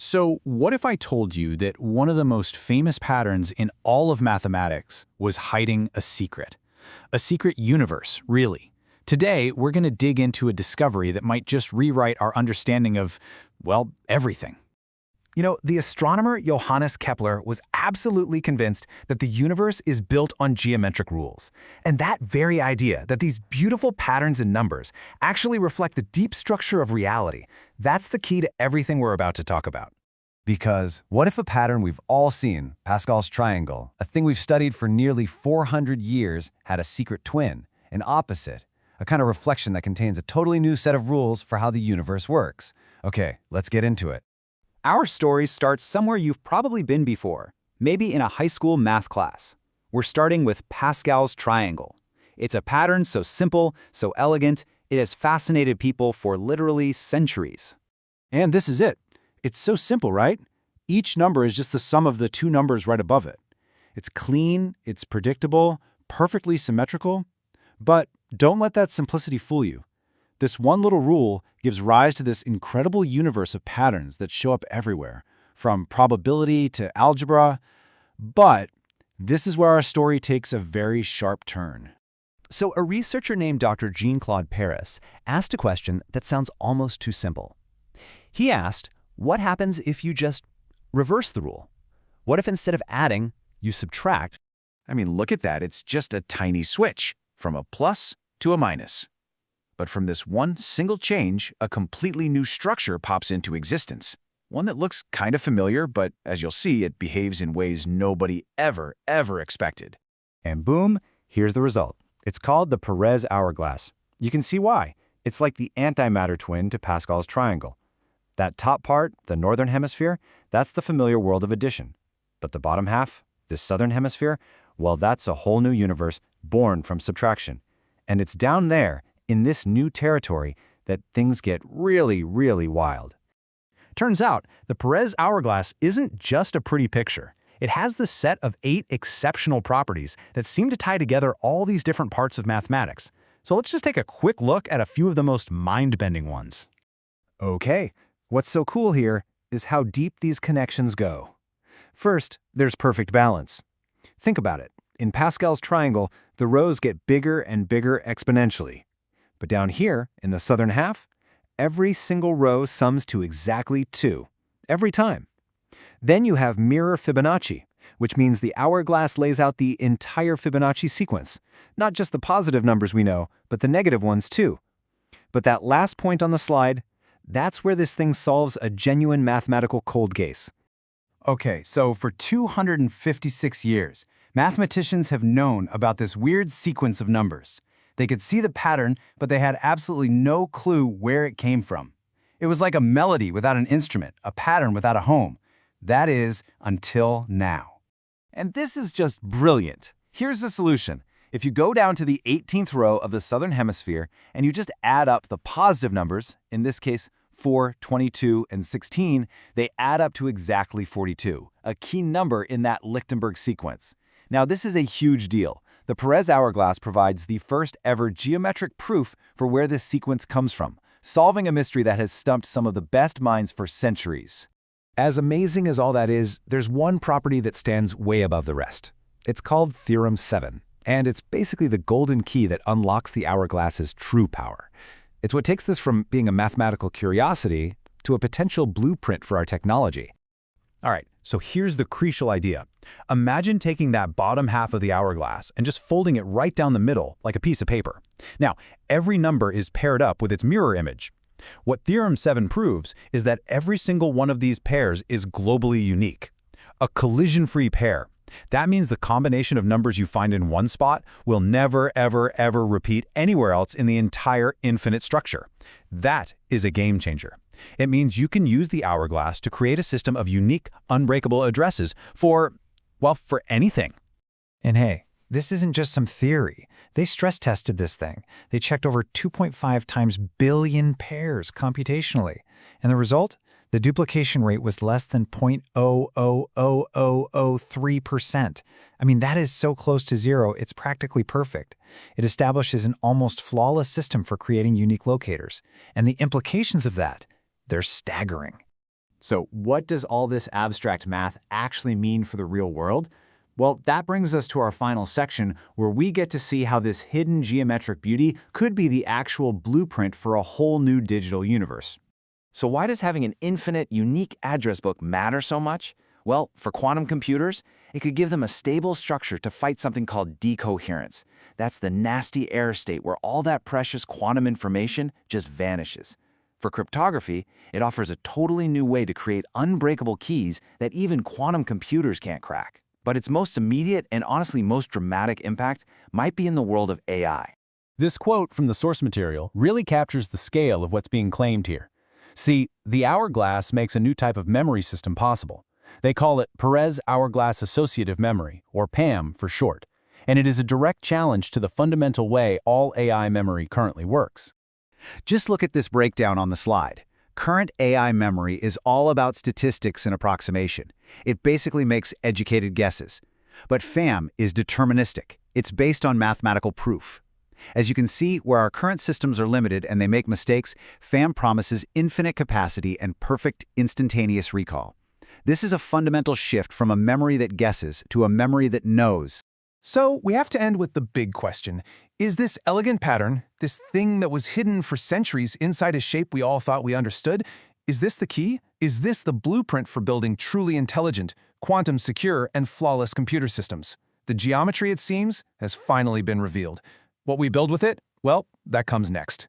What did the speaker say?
So what if I told you that one of the most famous patterns in all of mathematics was hiding a secret? A secret universe, really. Today, we're going to dig into a discovery that might just rewrite our understanding of, well, everything. You know, the astronomer Johannes Kepler was absolutely convinced that the universe is built on geometric rules. And that very idea, that these beautiful patterns in numbers actually reflect the deep structure of reality, that's the key to everything we're about to talk about. Because what if a pattern we've all seen, Pascal's triangle, a thing we've studied for nearly 400 years, had a secret twin, an opposite, a kind of reflection that contains a totally new set of rules for how the universe works? Okay, let's get into it. Our story starts somewhere you've probably been before, maybe in a high school math class. We're starting with Pascal's triangle. It's a pattern so simple, so elegant, it has fascinated people for literally centuries. And this is it. It's so simple, right? Each number is just the sum of the two numbers right above it. It's clean, it's predictable, perfectly symmetrical. But don't let that simplicity fool you. This one little rule gives rise to this incredible universe of patterns that show up everywhere, from probability to algebra. But this is where our story takes a very sharp turn. So a researcher named Dr. Jean-Claude Perez asked a question that sounds almost too simple. He asked, what happens if you just reverse the rule? What if instead of adding, you subtract? I mean, look at that. It's just a tiny switch from a plus to a minus. But from this one single change, a completely new structure pops into existence. One that looks kind of familiar, but as you'll see, it behaves in ways nobody ever expected. And boom, here's the result. It's called the Perez hourglass. You can see why. It's like the antimatter twin to Pascal's triangle. That top part, the northern hemisphere, that's the familiar world of addition. But the bottom half, this southern hemisphere, well, that's a whole new universe born from subtraction. And it's down there, in this new territory, that things get really wild. Turns out, the Perez hourglass isn't just a pretty picture. It has this set of 8 exceptional properties that seem to tie together all these different parts of mathematics. So let's just take a quick look at a few of the most mind-bending ones. Okay, what's so cool here is how deep these connections go. First, there's perfect balance. Think about it. In Pascal's triangle, the rows get bigger and bigger exponentially. But down here, in the southern half, every single row sums to exactly 2, every time. Then you have mirror Fibonacci, which means the hourglass lays out the entire Fibonacci sequence, not just the positive numbers we know, but the negative ones too. But that last point on the slide, that's where this thing solves a genuine mathematical cold case. Okay, so for 256 years, mathematicians have known about this weird sequence of numbers. They could see the pattern, but they had absolutely no clue where it came from. It was like a melody without an instrument, a pattern without a home. That is, until now. And this is just brilliant. Here's the solution. If you go down to the 18th row of the southern hemisphere and you just add up the positive numbers, in this case 4, 22, and 16, they add up to exactly 42, a key number in that Lichtenberg sequence. Now, this is a huge deal. The Perez hourglass provides the first ever geometric proof for where this sequence comes from, solving a mystery that has stumped some of the best minds for centuries. As amazing as all that is, there's one property that stands way above the rest. It's called Theorem 7, and it's basically the golden key that unlocks the hourglass's true power. It's what takes this from being a mathematical curiosity to a potential blueprint for our technology. All right, so here's the crucial idea. Imagine taking that bottom half of the hourglass and just folding it right down the middle like a piece of paper. Now, every number is paired up with its mirror image. What Theorem 7 proves is that every single one of these pairs is globally unique. A collision-free pair. That means the combination of numbers you find in one spot will never, ever repeat anywhere else in the entire infinite structure. That is a game changer. It means you can use the hourglass to create a system of unique, unbreakable addresses for, well, for anything. And hey, this isn't just some theory. They stress tested this thing. They checked over 2.5 times billion pairs computationally. And the result? The duplication rate was less than 0.00003%. I mean, that is so close to zero, it's practically perfect. It establishes an almost flawless system for creating unique locators. And the implications of that, they're staggering. So what does all this abstract math actually mean for the real world? Well, that brings us to our final section, where we get to see how this hidden geometric beauty could be the actual blueprint for a whole new digital universe. So why does having an infinite, unique address book matter so much? Well, for quantum computers, it could give them a stable structure to fight something called decoherence. That's the nasty error state where all that precious quantum information just vanishes. For cryptography, it offers a totally new way to create unbreakable keys that even quantum computers can't crack. But its most immediate and honestly most dramatic impact might be in the world of AI. This quote from the source material really captures the scale of what's being claimed here. See, the Hourglass makes a new type of memory system possible. They call it Perez Hourglass Associative Memory, or PAM for short, and it is a direct challenge to the fundamental way all AI memory currently works. Just look at this breakdown on the slide. Current AI memory is all about statistics and approximation. It basically makes educated guesses. But FAM is deterministic. It's based on mathematical proof. As you can see, where our current systems are limited and they make mistakes, FAM promises infinite capacity and perfect instantaneous recall. This is a fundamental shift from a memory that guesses to a memory that knows. So we have to end with the big question. Is this elegant pattern, this thing that was hidden for centuries inside a shape we all thought we understood, is this the key? Is this the blueprint for building truly intelligent, quantum secure, and flawless computer systems? The geometry, it seems, has finally been revealed. What we build with it? Well, that comes next.